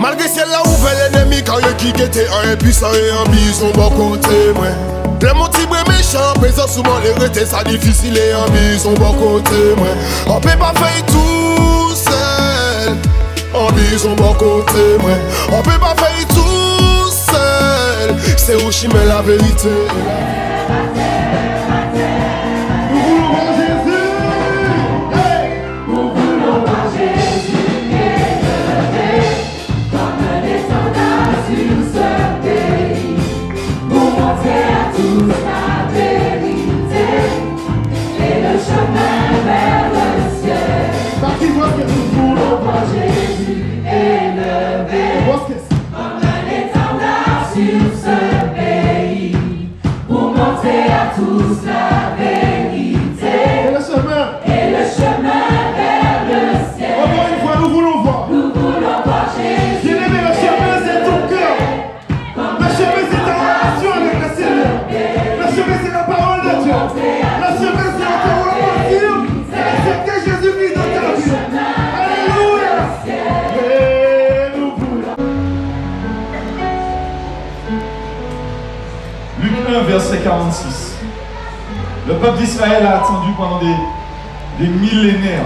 Malgré ciel la ouvert l'ennemi quand il qui était un puissant et un bison bon côté moi. Le motif méchant, présent souvent les retés, ça difficile et un bison bon côté moi. On peut pas faire tout seul. Un bison bon côté moi. On peut pas faire tout seul. C'est où je mets la vérité. Verset 46. Le peuple d'Israël a attendu pendant des millénaires.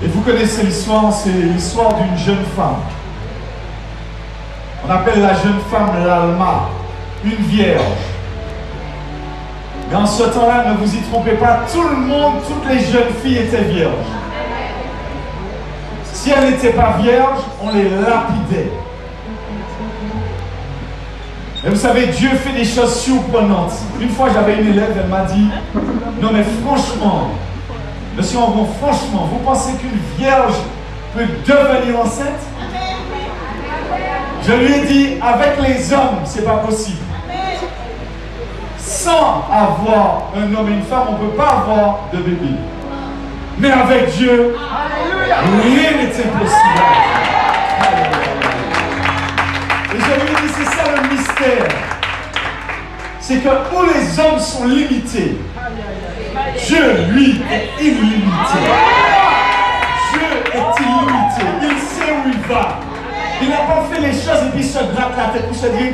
Et vous connaissez l'histoire, c'est l'histoire d'une jeune femme. On appelle la jeune femme l'Alma, une vierge. Mais en ce temps-là, ne vous y trompez pas, tout le monde, toutes les jeunes filles étaient vierges. Si elles n'étaient pas vierges, on les lapidait. Et vous savez, Dieu fait des choses surprenantes. Une fois, j'avais une élève, elle m'a dit, non mais franchement, monsieur Angon, franchement, vous pensez qu'une vierge peut devenir enceinte? Je lui ai dit, avec les hommes, c'est pas possible. Sans avoir un homme et une femme, on ne peut pas avoir de bébé. Mais avec Dieu, rien n'est impossible. Et je lui ai dit, c'est ça le mystère. C'est que où les hommes sont limités, Dieu, lui, est illimité. Dieu est illimité. Il sait où il va. Il n'a pas fait les choses et puis se gratte la tête pour se dire,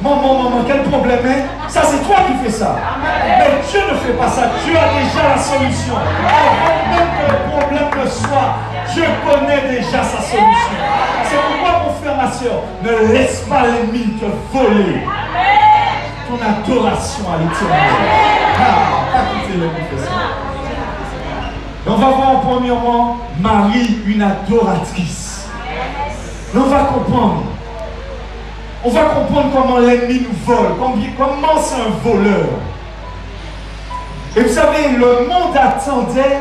maman, quel problème est? Ça, c'est toi qui fais ça. Mais Dieu ne fait pas ça. Dieu a déjà la solution. Avant même que le problème ne soit, Dieu connaît déjà sa solution. C'est pourquoi, mon frère, ma soeur, ne laisse pas l'ennemi te voler ton adoration à l'éternel. Pas quitter l'ennemi fait ça. Et on va voir premièrement Marie, une adoratrice. Et on va comprendre. On va comprendre comment l'ennemi nous vole, comment c'est un voleur. Et vous savez, le monde attendait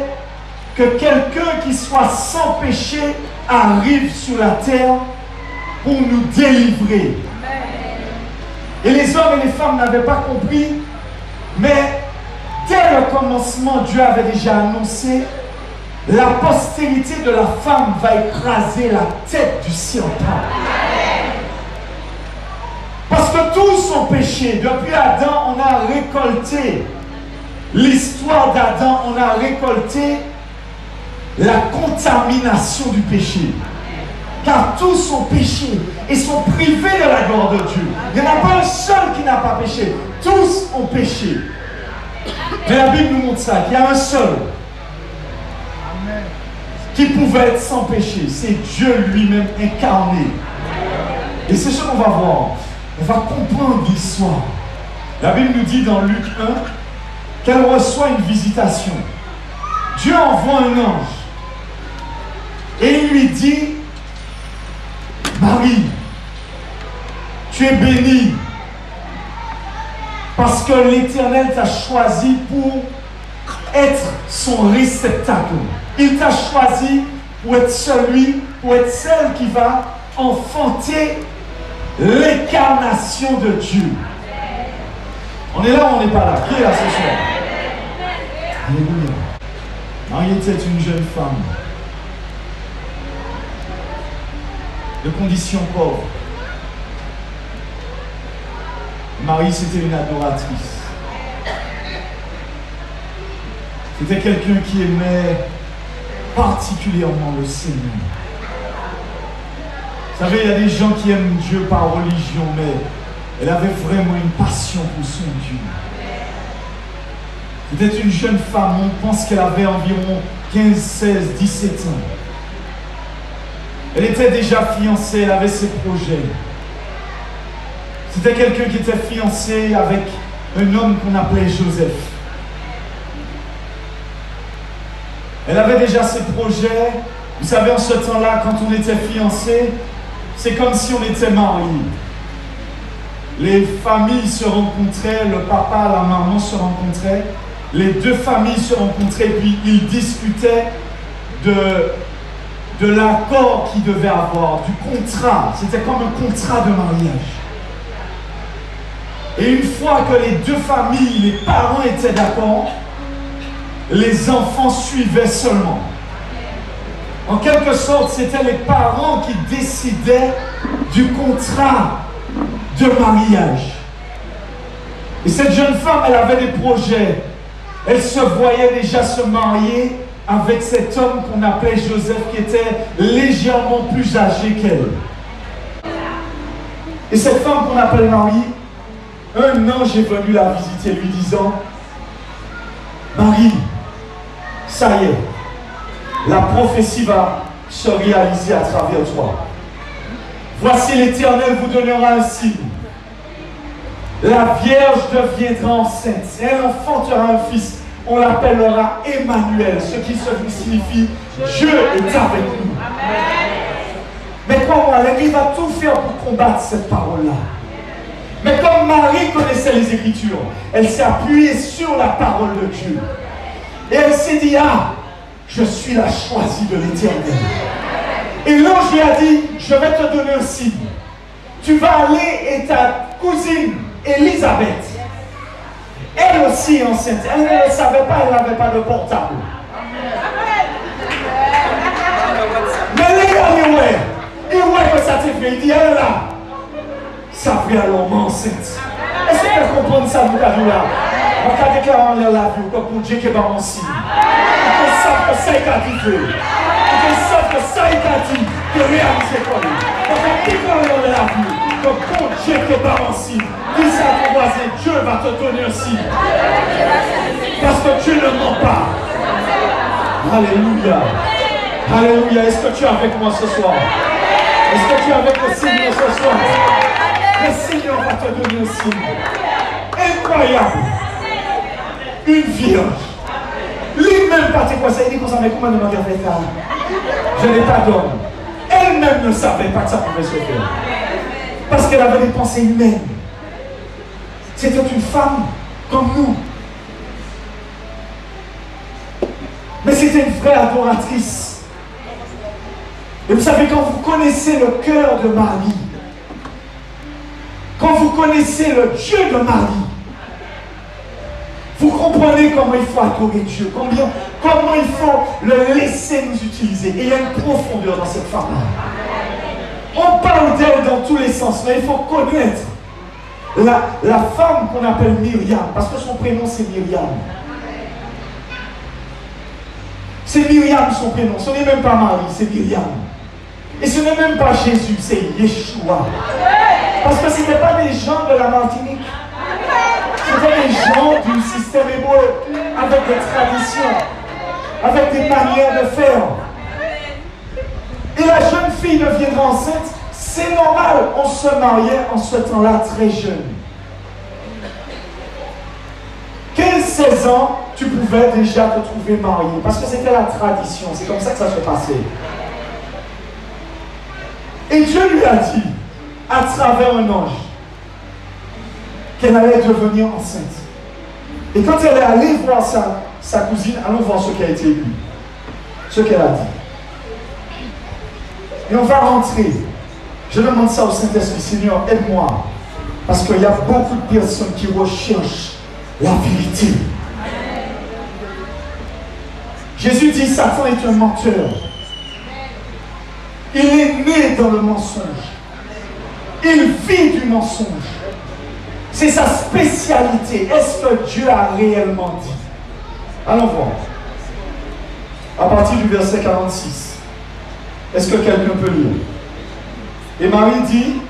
que quelqu'un qui soit sans péché arrive sur la terre pour nous délivrer. Et les hommes et les femmes n'avaient pas compris, mais dès le commencement, Dieu avait déjà annoncé la postérité de la femme va écraser la tête du serpent. Parce que tous ont péché. Depuis Adam, on a récolté l'histoire d'Adam, on a récolté la contamination du péché. Car tous ont péché et sont privés de la gloire de Dieu. Il n'y en a pas un seul qui n'a pas péché. Tous ont péché. Mais la Bible nous montre ça, qu'il y a un seul qui pouvait être sans péché. C'est Dieu lui-même incarné. Et c'est ce qu'on va voir. On va comprendre l'histoire. La Bible nous dit dans Luc 1 qu'elle reçoit une visitation. Dieu envoie un ange. Et il lui dit, Marie, tu es bénie. Parce que l'Éternel t'a choisi pour être son réceptacle. Il t'a choisi pour être celle qui va enfanter l'incarnation de Dieu. On est là ou on n'est pas là? Qui est là ce soir? Alléluia. Marie était une jeune femme de condition pauvre. Marie, c'était une adoratrice. C'était quelqu'un qui aimait particulièrement le Seigneur. Vous savez, il y a des gens qui aiment Dieu par religion, mais elle avait vraiment une passion pour son Dieu. C'était une jeune femme, on pense qu'elle avait environ 15, 16, 17 ans. Elle était déjà fiancée, elle avait ses projets. C'était quelqu'un qui était fiancé avec un homme qu'on appelait Joseph. Elle avait déjà ses projets. Vous savez, en ce temps-là, quand on était fiancé, c'est comme si on était mariés. Les familles se rencontraient, le papa, la maman se rencontraient. Les deux familles se rencontraient, puis ils discutaient de l'accord qu'ils devaient avoir, du contrat. C'était comme un contrat de mariage. Et une fois que les deux familles, les parents étaient d'accord, les enfants suivaient seulement. En quelque sorte, c'était les parents qui décidaient du contrat de mariage. Et cette jeune femme, elle avait des projets. Elle se voyait déjà se marier avec cet homme qu'on appelait Joseph, qui était légèrement plus âgé qu'elle. Et cette femme qu'on appelle Marie, un ange est venu la visiter, lui disant: Marie, ça y est, la prophétie va se réaliser à travers toi. Voici, l'Éternel vous donnera un signe. La Vierge deviendra enceinte, et elle enfantera un fils. On l'appellera Emmanuel, ce qui signifie Dieu est avec nous. Mais crois-moi, l'Église va tout faire pour combattre cette parole-là. Mais comme Marie connaissait les Écritures, elle s'est appuyée sur la parole de Dieu. Et elle s'est dit: ah, je suis la choisie de l'Éternel. Et l'ange lui a dit: je vais te donner un signe. Tu vas aller et ta cousine Élisabeth, elle aussi est enceinte. Elle ne le savait pas, elle n'avait pas de portable. Mais les gars, et ouais que ça t'est fait, il dit: elle est là. Ça fait alors enceinte. Est-ce que tu comprends ça, vous avez là? On va déclarer en l'air la vie, comme pour Dieu qui est par mon signe. Ils savent que ça est arrivé. Ils savent que ça est dit, que réaliser comme lui. On va déclarer en l'air la vie, comme pour Dieu qui est par mon signe. Dis ça à ton voisin, Dieu va te donner un signe. Parce que Dieu ne ment pas. Alléluia. Alléluia. Est-ce que tu es avec moi ce soir? Est-ce que tu es avec le Seigneur ce soir? Le Seigneur va te donner un signe. Incroyable. Une vierge. Lui-même, pas quoi ça, il dit qu'on savait comment demander à faire. Je n'ai pas d'homme. Elle-même ne savait pas que ça pouvait se faire. Parce qu'elle avait des pensées humaines. C'était une femme comme nous. Mais c'était une vraie adoratrice. Et vous savez, quand vous connaissez le cœur de Marie, quand vous connaissez le Dieu de Marie, vous comprenez comment il faut adorer Dieu, comment il faut le laisser nous utiliser. Et il y a une profondeur dans cette femme-là. On parle d'elle dans tous les sens, mais il faut connaître la femme qu'on appelle Myriam, parce que son prénom c'est Myriam. C'est Myriam son prénom, ce n'est même pas Marie, c'est Myriam. Et ce n'est même pas Jésus, c'est Yeshua. Parce que ce n'étaient pas des gens de la Martinique. C'était des gens du système hébreu, avec des traditions, avec des manières de faire. Et la jeune fille deviendra enceinte, c'est normal, on se mariait en ce temps-là très jeune. 15-16 ans, tu pouvais déjà te trouver marié, parce que c'était la tradition, c'est comme ça que ça se passait. Et Dieu lui a dit, à travers un ange, qu'elle allait devenir enceinte. Et quand elle est allée voir sa cousine, allons voir ce qui a été dit, ce qu'elle a dit. Et on va rentrer. Je demande ça au Saint-Esprit: Seigneur, aide-moi. Parce qu'il y a beaucoup de personnes qui recherchent la vérité. Jésus dit: Satan est un menteur. Il est né dans le mensonge. Il vit du mensonge. C'est sa spécialité. Est-ce que Dieu a réellement dit? Allons voir. à partir du verset 46. Est-ce que quelqu'un peut lire? Et Marie dit,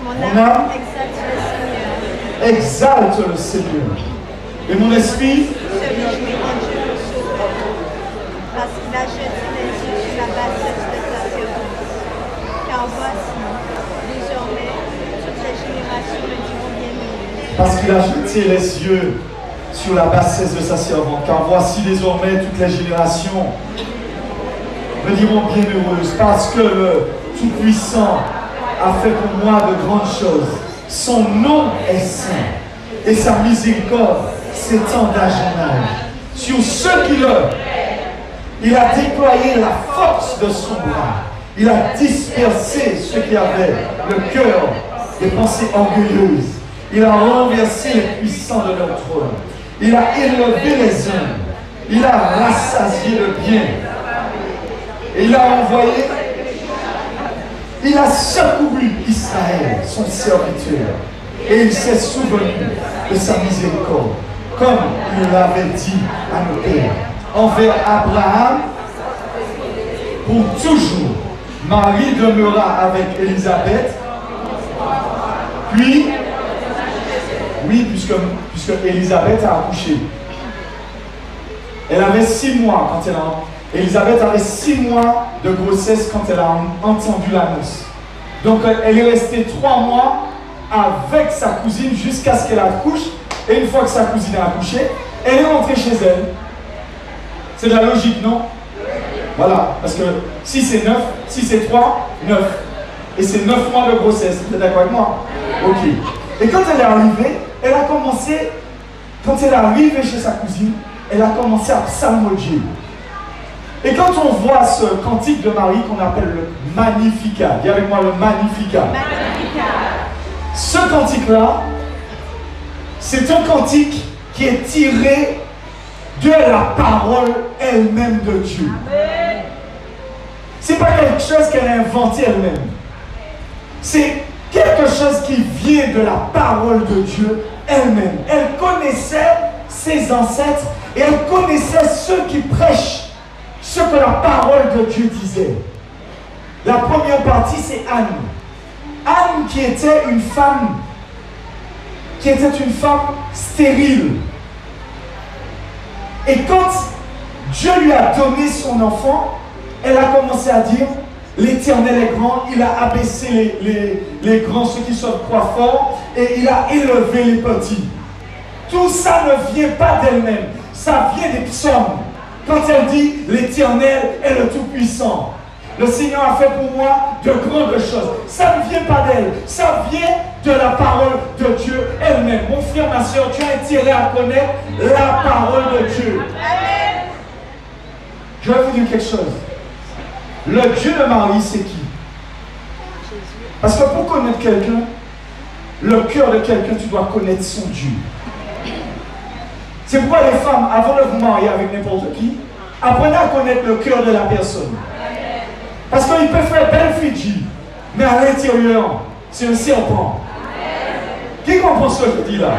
mon âme exalte le Seigneur. Et mon esprit parce qu'il a jeté les yeux sur la bassesse de sa servante. Car voici, désormais, toutes les générations me diront bien-aimé. Parce qu'il a jeté les yeux sur la bassesse de sa servante. Car voici désormais toutes les générations me diront bienheureuse. Parce que le Tout-Puissant a fait pour moi de grandes choses. Son nom est saint et sa miséricorde s'étend d'âge en âge. Sur ceux qui l'ont, il a déployé la force de son bras. Il a dispersé ceux qui avaient le cœur des pensées orgueilleuses. Il a renversé les puissants de leur trône. Il a élevé les hommes. Il a rassasié le bien. Et il a envoyé. Il a secouru Israël, son serviteur. Et il s'est souvenu de sa miséricorde, comme il l'avait dit à nos pères. Envers Abraham, pour toujours. Marie demeura avec Élisabeth. Puis, oui, puisque Élisabeth a accouché. Elle avait 6 mois quand elle a... Élisabeth avait 6 mois de grossesse quand elle a entendu l'annonce. Donc elle est restée 3 mois avec sa cousine jusqu'à ce qu'elle accouche. Et une fois que sa cousine a accouché, elle est rentrée chez elle. C'est de la logique, non? Voilà, parce que si c'est 9, si c'est 3, 9. Et c'est 9 mois de grossesse. Vous êtes d'accord avec moi? Ok. Et quand elle est arrivée, elle a commencé, quand elle est arrivée chez sa cousine, elle a commencé à psalmodier. Et quand on voit ce cantique de Marie qu'on appelle le Magnificat, dis avec moi le Magnificat. Ce cantique-là, c'est un cantique qui est tiré de la parole elle-même de Dieu. Ce n'est pas quelque chose qu'elle a inventé elle-même. C'est quelque chose qui vient de la parole de Dieu elle-même. Elle connaissait ses ancêtres et elle connaissait ceux qui prêchent ce que la parole de Dieu disait. La première partie, c'est Anne. Anne qui était une femme stérile. Et quand Dieu lui a donné son enfant, elle a commencé à dire, l'Éternel est grand, il a abaissé les grands, ceux qui sont croix forts, et il a élevé les petits. Tout ça ne vient pas d'elle-même, ça vient des psaumes. Quand elle dit, l'Éternel est le Tout-Puissant, le Seigneur a fait pour moi de grandes choses. Ça ne vient pas d'elle, ça vient de la parole de Dieu elle-même. Mon frère, ma soeur, tu as intérêt à connaître la parole de Dieu. Je vais vous dire quelque chose. Le Dieu de Marie, c'est qui? Parce que pour connaître quelqu'un, le cœur de quelqu'un, tu dois connaître son Dieu. C'est pourquoi les femmes, avant de vous marier avec n'importe qui, apprenez à connaître le cœur de la personne. Parce qu'il peut faire belle Fidji, mais à l'intérieur, c'est un serpent. Qui comprend ce que je dis là?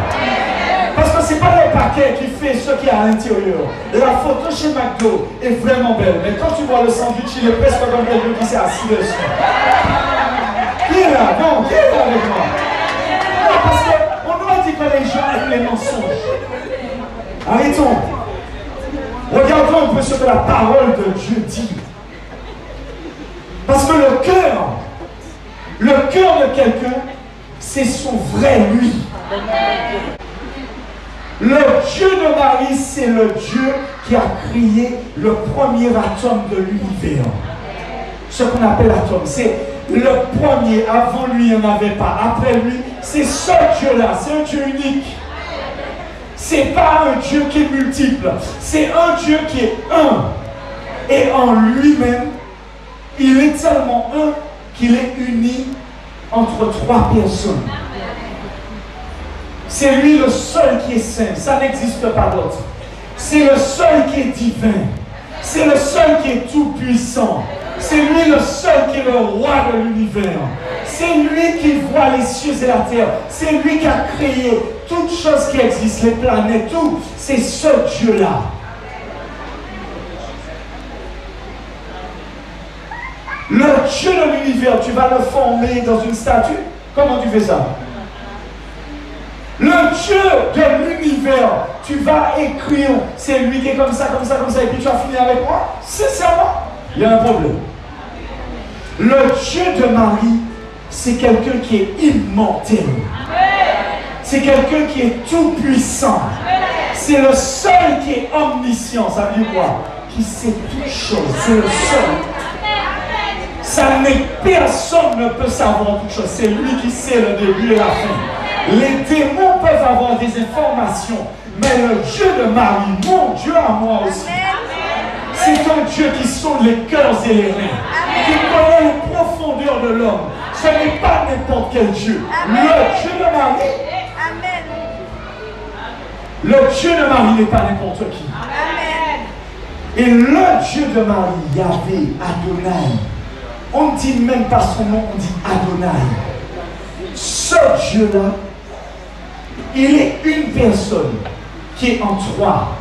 Parce que ce n'est pas le paquet qui fait ce qu'il y a à l'intérieur. La photo chez McDo est vraiment belle, mais quand tu vois le sandwich, il est presque comme quelqu'un qui s'est assis dessus. Qui est là? Non, qui est là avec moi? Non, parce qu'on nous a dit que les gens aiment les mensonges. Arrêtons. Regardons un peu ce que la parole de Dieu dit. Parce que le cœur de quelqu'un, c'est son vrai lui. Le Dieu de Marie, c'est le Dieu qui a créé le premier atome de l'univers. Ce qu'on appelle atome, c'est le premier. Avant lui, il n'y en avait pas. Après lui, c'est ce Dieu-là. C'est un Dieu unique. C'est pas un Dieu qui est multiple. C'est un Dieu qui est un. Et en lui-même, il est tellement un qu'il est uni entre 3 personnes. C'est lui le seul qui est saint. Ça n'existe pas d'autre. C'est le seul qui est divin. C'est le seul qui est tout puissant. C'est lui le seul qui est le roi de l'univers. C'est lui qui voit les cieux et la terre. C'est lui qui a créé toutes choses qui existent, les planètes, tout. C'est ce Dieu-là. Le Dieu de l'univers, tu vas le former dans une statue? Comment tu fais ça? Le Dieu de l'univers, tu vas écrire, c'est lui qui est comme ça, comme ça, comme ça, et puis tu vas finir avec moi? Sincèrement, il y a un problème. Le Dieu de Marie, c'est quelqu'un qui est immortel. C'est quelqu'un qui est tout puissant. C'est le seul qui est omniscient. Ça veut dire quoi? Qui sait toutes choses. C'est le seul. Ça n'est personne ne peut savoir toutes choses. C'est lui qui sait le début et la fin. Les démons peuvent avoir des informations, mais le Dieu de Marie, mon Dieu à moi aussi, c'est un Dieu qui sonde les cœurs et les reins, qui connaît les profondeurs de l'homme. Ce n'est pas n'importe quel Dieu. Le Dieu de Marie, le Dieu de Marie n'est pas n'importe qui. Et le Dieu de Marie, Yahvé, Adonai, on ne dit même pas son nom, on dit Adonai. Ce Dieu-là, il est une personne qui est en trois.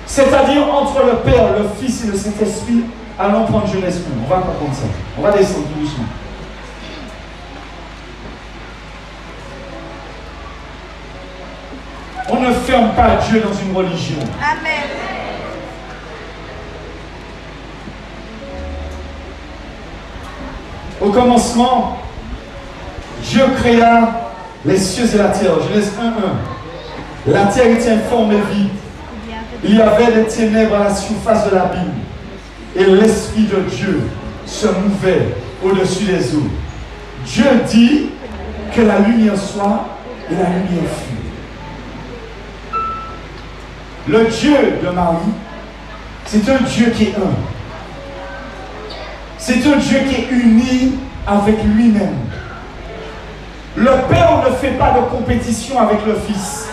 C'est-à-dire entre le Père, le Fils et le Saint-Esprit. Allons prendre Genèse 1. On va comprendre ça. On va descendre tout doucement. On ne ferme pas Dieu dans une religion. Amen. Au commencement, Dieu créa les cieux et la terre. Genèse 1:1. La terre était informe et vide. Il y avait des ténèbres à la surface de l'abîme. Et l'Esprit de Dieu se mouvait au-dessus des eaux. Dieu dit que la lumière soit et la lumière fut. Le Dieu de Marie, c'est un Dieu qui est un. C'est un Dieu qui est uni avec lui-même. Le Père ne fait pas de compétition avec le Fils.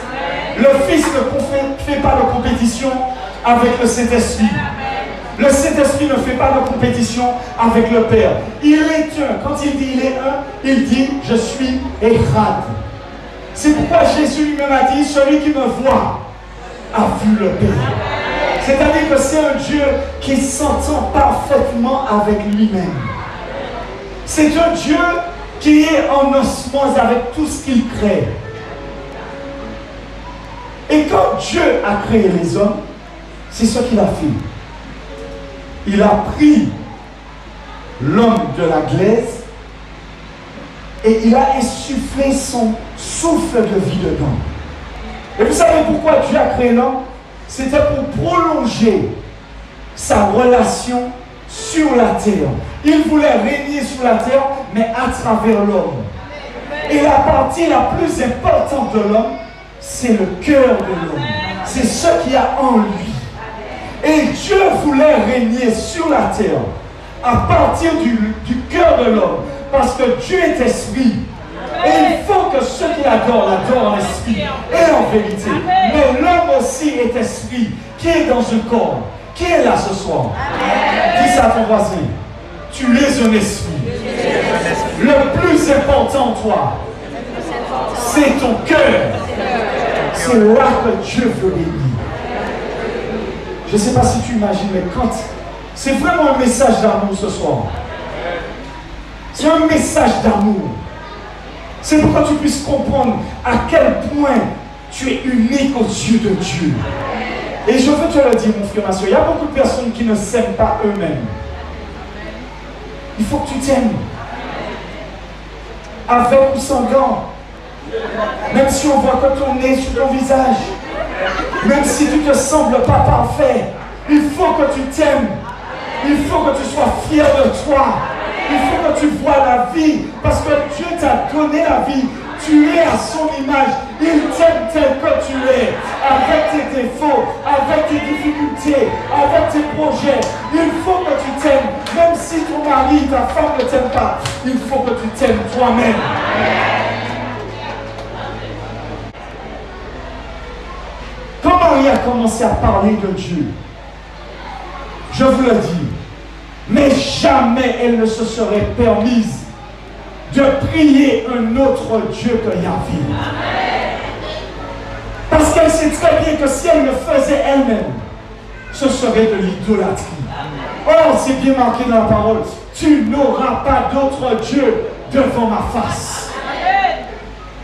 Le Fils ne fait pas de compétition avec le Saint-Esprit. Le Saint-Esprit ne fait pas de compétition avec le Père. Il est un. Quand il dit il est un, il dit je suis Echad. C'est pourquoi Jésus lui-même a dit celui qui me voit a vu le Père. C'est-à-dire que c'est un Dieu qui s'entend parfaitement avec lui-même. C'est un Dieu qui est en osmose avec tout ce qu'il crée. Et quand Dieu a créé les hommes, c'est ce qu'il a fait. Il a pris l'homme de la glaise et il a insufflé son souffle de vie dedans. Et vous savez pourquoi Dieu a créé l'homme? C'était pour prolonger sa relation sur la terre. Il voulait régner sur la terre, mais à travers l'homme. Et la partie la plus importante de l'homme, c'est le cœur de l'homme. C'est ce qu'il y a en lui. Et Dieu voulait régner sur la terre à partir du cœur de l'homme. Parce que Dieu est esprit. Et il faut que ceux qui l'adorent l'adorent en esprit et en vérité. Mais l'homme aussi est esprit, qui est dans un corps. Qui est là ce soir? Dis ça à ton voisin. Tu es un esprit. Le plus important en toi, c'est ton cœur. C'est là que Dieu veut bénir. Je ne sais pas si tu imagines, mais quand... C'est vraiment un message d'amour ce soir. C'est un message d'amour. C'est pour que tu puisses comprendre à quel point tu es unique aux yeux de Dieu. Et je veux te le dire, mon frère, ma soeur, il y a beaucoup de personnes qui ne s'aiment pas eux-mêmes. Il faut que tu t'aimes. Avec ou sans gants. Même si on voit que ton nez sur ton visage. Même si tu ne te sembles pas parfait. Il faut que tu t'aimes. Il faut que tu sois fier de toi. Il faut que tu vois la vie. Parce que Dieu t'a donné la vie. Tu es à son image. Il t'aime tel que tu es. Avec tes défauts, avec tes difficultés, avec tes projets. Il faut que tu t'aimes. Même si ton mari, ta femme ne t'aime pas. Il faut que tu t'aimes toi-même. Quand Marie a commencé à parler de Dieu, je vous le dis, mais jamais elle ne se serait permise de prier un autre Dieu que Yahvé. Parce qu'elle sait très bien que si elle le faisait elle-même, ce serait de l'idolâtrie. Or, c'est bien marqué dans la parole, tu n'auras pas d'autre Dieu devant ma face.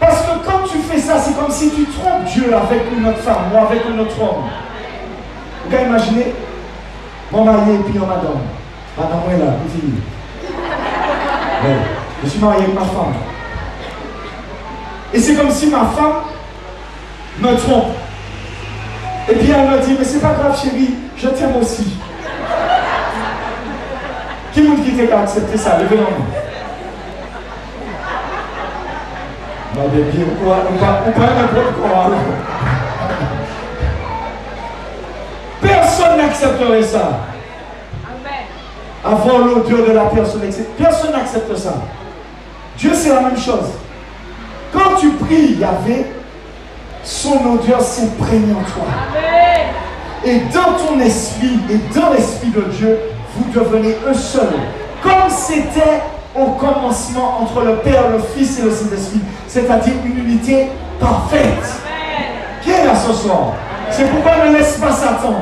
Parce que quand tu fais ça, c'est comme si tu trompes Dieu avec une autre femme ou avec un autre homme. Vous pouvez imaginer, mon mari et puis madame. Madame est là, vous dites. Ouais, je suis marié avec ma femme. Et c'est comme si ma femme me trompe. Et puis elle me dit, mais c'est pas grave chérie, je t'aime aussi. Qui m'a dit qu'il a accepté ça? Levez la main. Non, mais bien, on peut n'importe quoi. Personne n'accepterait ça. Avoir l'odeur de la personne. Personne n'accepte ça. Dieu, c'est la même chose. Quand tu pries, Yahvé, son odeur s'imprègne en toi. Et dans ton esprit et dans l'esprit de Dieu, vous devenez un seul. Comme c'était au commencement entre le Père, le Fils et le Saint-Esprit. C'est-à-dire une unité parfaite. Qui est là ce soir? C'est pourquoi ne laisse pas Satan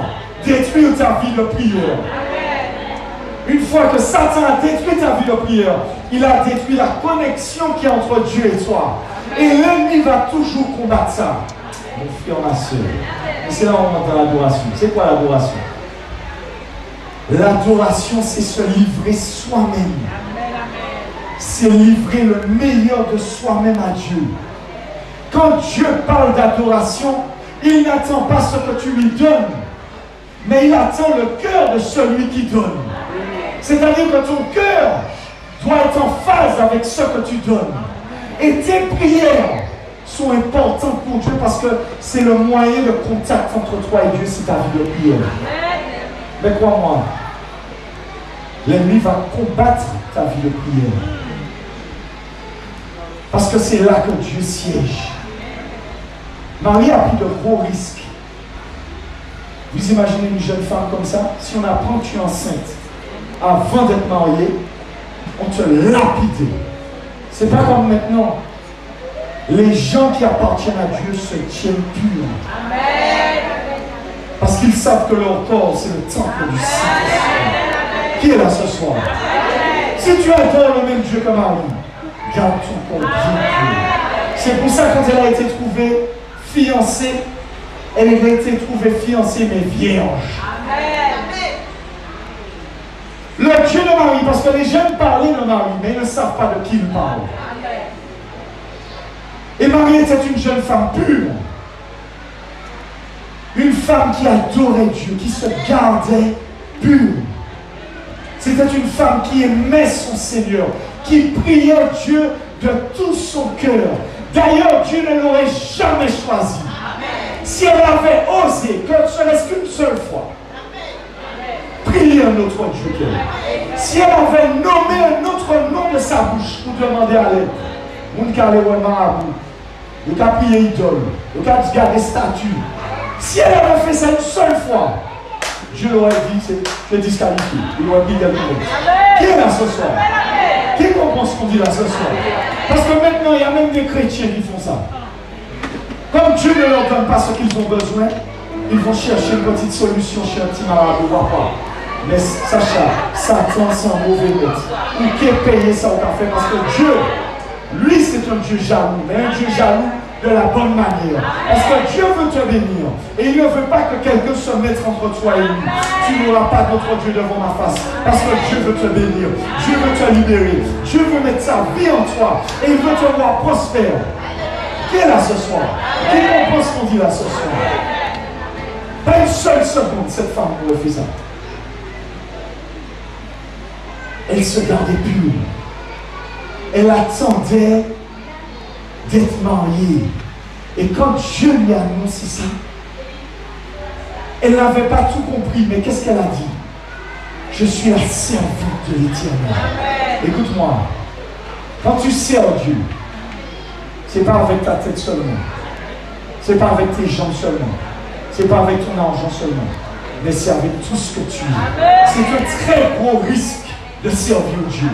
détruire ta vie de prière. Une fois que Satan a détruit ta vie de prière, il a détruit la connexion qui est entre Dieu et toi. Et l'ennemi va toujours combattre ça. Mon frère, ma soeur. Et c'est là où on monte dans l'adoration. C'est quoi l'adoration? L'adoration, c'est se livrer soi-même. C'est livrer le meilleur de soi-même à Dieu. Quand Dieu parle d'adoration, il n'attend pas ce que tu lui donnes, mais il attend le cœur de celui qui donne. C'est-à-dire que ton cœur doit être en phase avec ce que tu donnes. Et tes prières sont importantes pour Dieu parce que c'est le moyen de contact entre toi et Dieu, c'est ta vie de prière. Mais crois-moi, l'ennemi va combattre ta vie de prière. Parce que c'est là que Dieu siège. Marie a pris de gros risques. Vous imaginez une jeune femme comme ça? Si on apprend que tu es enceinte, avant d'être mariée, on te lapide. C'est pas comme maintenant. Les gens qui appartiennent à Dieu se tiennent purs. Parce qu'ils savent que leur corps, c'est le temple du Saint-Esprit. Qui est là ce soir? Si tu adores le même Dieu que Marie, garde ton corps bien pur. C'est pour ça que quand elle a été trouvée fiancée, elle a été trouvée fiancée mais vierge. Le Dieu de Marie, parce que les jeunes parlaient de Marie, mais ils ne savent pas de qui ils parlent. Et Marie était une jeune femme pure. Une femme qui adorait Dieu, qui se gardait pure. C'était une femme qui aimait son Seigneur, qui priait Dieu de tout son cœur. D'ailleurs, Dieu ne l'aurait jamais choisi. Si elle avait osé, que ce ne qu'une seule fois, prier un autre Dieu qu'elle. Si elle avait nommé un autre nom de sa bouche pour demander à l'aide, on ne calait pas marabout, on a prié idole, on a gardé statue. Si elle avait fait ça une seule fois, Dieu l'aurait dit, c'est disqualifié. Il aurait dit quelque chose. Qui est là ce soir? Qui comprend ce qu'on dit là ce soir? Parce que maintenant, il y a même des chrétiens qui font ça. Comme Dieu ne leur donne pas ce qu'ils ont besoin, ils vont chercher une petite solution chez un petit marabout, papa. Mais Sacha, Satan, c'est un mauvais maître. Ou qui est payé ça au café? Parce que Dieu, lui, c'est un Dieu jaloux, mais un Dieu jaloux de la bonne manière. Parce que Dieu veut te bénir. Et il ne veut pas que quelqu'un se mette entre toi et lui. Tu n'auras pas d'autre Dieu devant ma face. Parce que Dieu veut te bénir. Dieu veut te libérer. Dieu veut mettre sa vie en toi. Et il veut te voir prospère. Qui est là ce soir? Qui comprend ce qu'on dit là ce soir? Pas une seule seconde, cette femme pourrait faire ça. Elle se gardait pure. Elle attendait d'être mariée. Et quand Dieu lui a annoncé ça, elle n'avait pas tout compris, mais qu'est-ce qu'elle a dit? Je suis la servante de l'Éternel. Écoute-moi, quand tu sers Dieu, c'est pas avec ta tête seulement, c'est pas avec tes jambes seulement, c'est pas avec ton argent seulement, mais c'est avec tout ce que tu es. C'est un très gros risque de servir Dieu.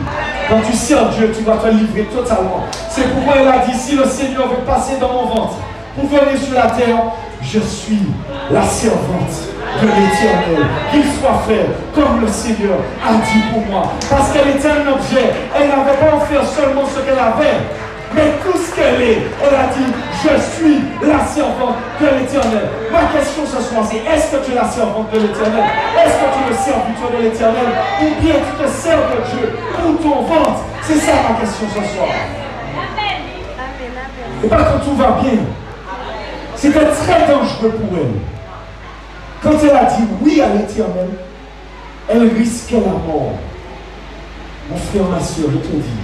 Quand tu sers Dieu, tu vas te livrer totalement. C'est pourquoi elle a dit, si le Seigneur veut passer dans mon ventre pour venir sur la terre, je suis la servante de l'Éternel. Qu'il soit fait comme le Seigneur a dit pour moi. Parce qu'elle était un objet. Elle n'avait pas offert seulement ce qu'elle avait, mais tout ce qu'elle est. Elle a dit, je suis la servante de l'Éternel. Ma question ce soir, c'est est-ce que tu es la servante de l'Éternel? Est-ce que tu es le serviteur de l'Éternel? Ou bien tu te sers de Dieu pour ton ventre? C'est ça ma question ce soir. Et pas quand tout va bien. C'était très dangereux pour elle. Quand elle a dit oui à l'Éternel, elle risquait la mort. Mon frère, ma soeur, je te dis,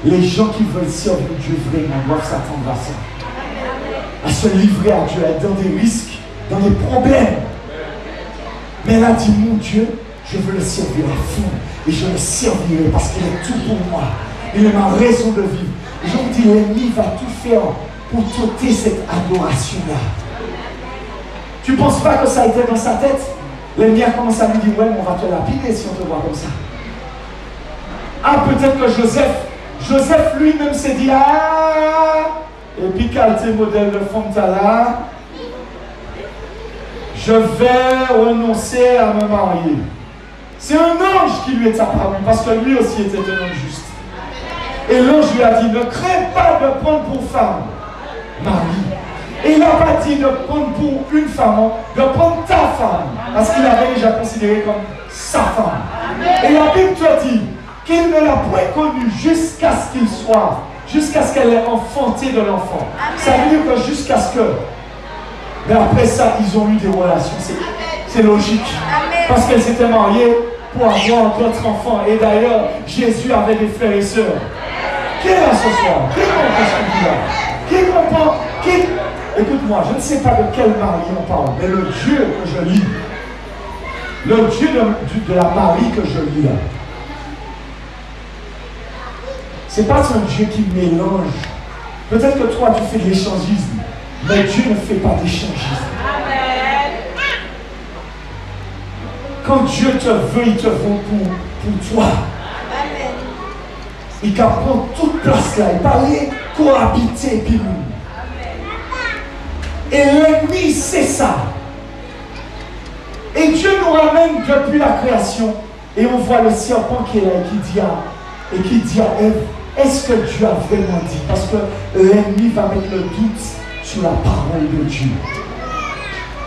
les gens qui veulent servir Dieu vraiment doivent s'attendre à ça. À se livrer à Dieu, à être dans des risques, dans des problèmes. Mais elle a dit, mon Dieu, je veux le servir à fond. Et je le servirai parce qu'il est tout pour moi. Il est ma raison de vivre. Je vous dis, l'ennemi va tout faire pour t'ôter cette adoration-là. Tu ne penses pas que ça a été dans sa tête? L'ennemi a commencé à lui dire, ouais, mais on va te lapider si on te voit comme ça. Ah, peut-être que Joseph lui-même s'est dit, ah, et puis qualité modèle de Fontana, je vais renoncer à me marier. C'est un ange qui lui est apparu, parce que lui aussi était un ange juste. Et l'ange lui a dit, ne crains pas de prendre pour femme Marie. Et il n'a pas dit de prendre pour une femme, de prendre ta femme, parce qu'il avait déjà considéré comme sa femme. Et la Bible te dit qu'il ne l'a point connue jusqu'à ce qu'il soit, jusqu'à ce qu'elle ait enfanté de l'enfant. Ça veut dire que jusqu'à ce que... Mais après ça, ils ont eu des relations. C'est logique. Parce qu'elles s'étaient mariées pour avoir d'autres enfants. Et d'ailleurs, Jésus avait des frères et sœurs. Qui est là ce soir? Qui comprend ce que je dis là? Qui comprend? Écoute-moi, je ne sais pas de quel mari on parle, mais le Dieu que je lis, le Dieu de la Marie que je lis là, c'est pas un Dieu qui mélange. Peut-être que toi tu fais de l'échangisme, mais Dieu ne fait pas d'échangisme. Quand Dieu te veut, il te veut pour toi. Il peut prendre toute place là, il parlait cohabiter puis nous. Et l'ennemi, c'est ça. Et Dieu nous ramène depuis la création. Et on voit le serpent qui est là et qui dit à Ève, est-ce que Dieu a vraiment dit? Parce que l'ennemi va mettre le doute sur la parole de Dieu.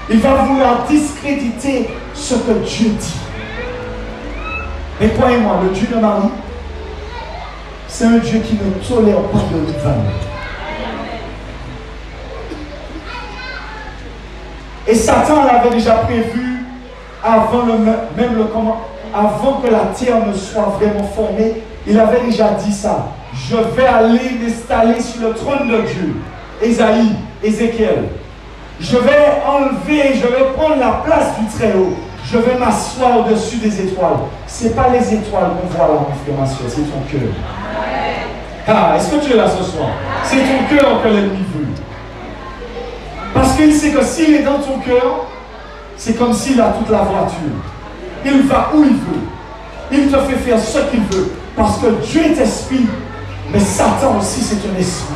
Il va vouloir discréditer ce que Dieu dit. Mais croyez-moi, le Dieu de Marie, c'est un Dieu qui ne tolère pas de rival. Et Satan l'avait déjà prévu avant que la terre ne soit vraiment formée. Il avait déjà dit ça. Je vais aller m'installer sur le trône de Dieu. Ézéchiel. Je vais enlever, je vais prendre la place du Très-Haut. Je vais m'asseoir au-dessus des étoiles. Ce n'est pas les étoiles qu'on voit là, mon frère, ma soeur, c'est ton cœur. Ah, est-ce que tu es là ce soir? C'est ton cœur que l'ennemi veut. Parce qu'il sait que s'il est dans ton cœur, c'est comme s'il a toute la voiture. Il va où il veut. Il te fait faire ce qu'il veut. Parce que Dieu est esprit, mais Satan aussi c'est un esprit.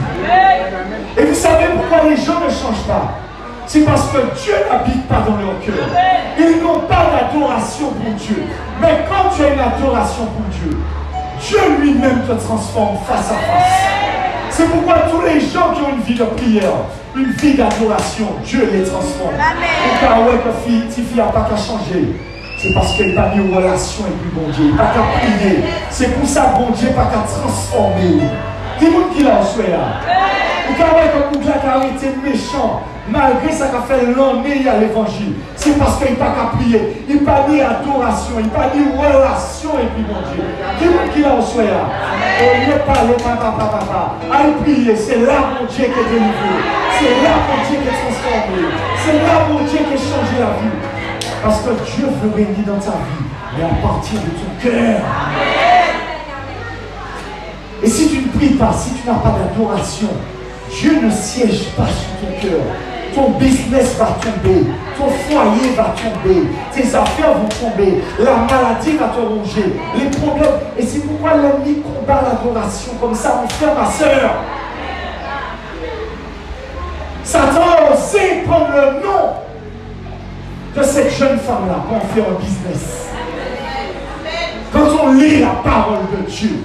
Et vous savez pourquoi les gens ne changent pas? C'est parce que Dieu n'habite pas dans leur cœur. Ils n'ont pas d'adoration pour Dieu. Mais quand tu as une adoration pour Dieu, Dieu lui-même te transforme face à face. C'est pourquoi tous les gens qui ont une vie de prière, une vie d'adoration, Dieu les transforme. Pourquoi ouais que Tifi n'a pas qu'à changer? C'est parce qu'il n'a pas mis en relation avec lui, bon Dieu. Il n'a pas qu'à prier. C'est pour ça bon Dieu n'a pas qu'à transformer. Dis-moi qui l'a souhaité là. Pourquoi ouais que Bougla a été méchant, malgré ça qu'a fait l'année à l'évangile? C'est parce qu'il n'a pas qu'à prier. Il n'a pas mis adoration, il n'a pas mis relation avec lui, bon Dieu. Dis-moi qui l'a souhaité là. Au lieu de parler, papa, aille prier, c'est là mon Dieu qui est délivré. C'est là mon Dieu qui est transformé. C'est là mon Dieu qui a changé la vie. Parce que Dieu veut régner dans ta vie, mais à partir de ton cœur. Et si tu ne pries pas, si tu n'as pas d'adoration, Dieu ne siège pas sur ton cœur. Ton business va tomber, ton foyer va tomber, tes affaires vont tomber, la maladie va te ronger, les problèmes. Et c'est pourquoi l'ennemi combat l'adoration comme ça, mon frère, ma soeur. Satan a osé prendre le nom de cette jeune femme-là pour en faire un business. Quand on lit la parole de Dieu,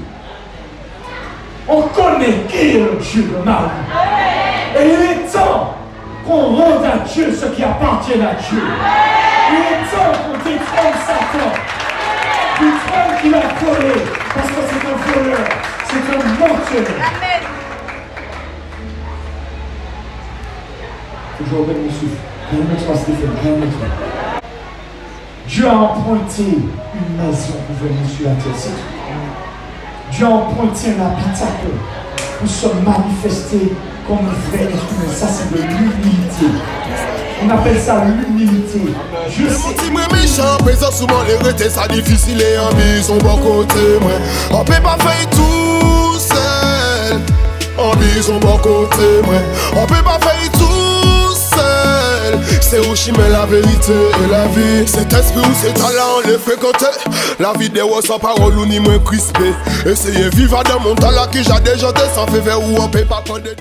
on connaît qui est le Dieu de ma vie. Et il est temps qu'on rende à Dieu ce qui appartient à Dieu. Il est temps qu'on détrône Satan du trône qu'il a volé, parce que c'est un voleur, c'est un menteur. Toujours avec mon souffle. Calme-toi, Stéphane, calme-toi. Dieu a emprunté une maison pour venir sur la terre. Dieu a emprunté un habitacle pour se manifester comme un vrai être humain. Ça, c'est de l'humilité. On appelle ça l'humilité. Je sais. Méchant, présent souvent les retés, ça difficile et en bison bon côté. On peut pas faire tout seul. En bison bon côté. On peut pas faire tout seul. C'est où chimère la vérité et la vie. Cet esprit ou cet talent, on les fréquenter. La vidéo sans parole ou ni moins crispé. Essayez vivre dans mon talent qui j'ai déjà sans fait vers où on peut pas prendre des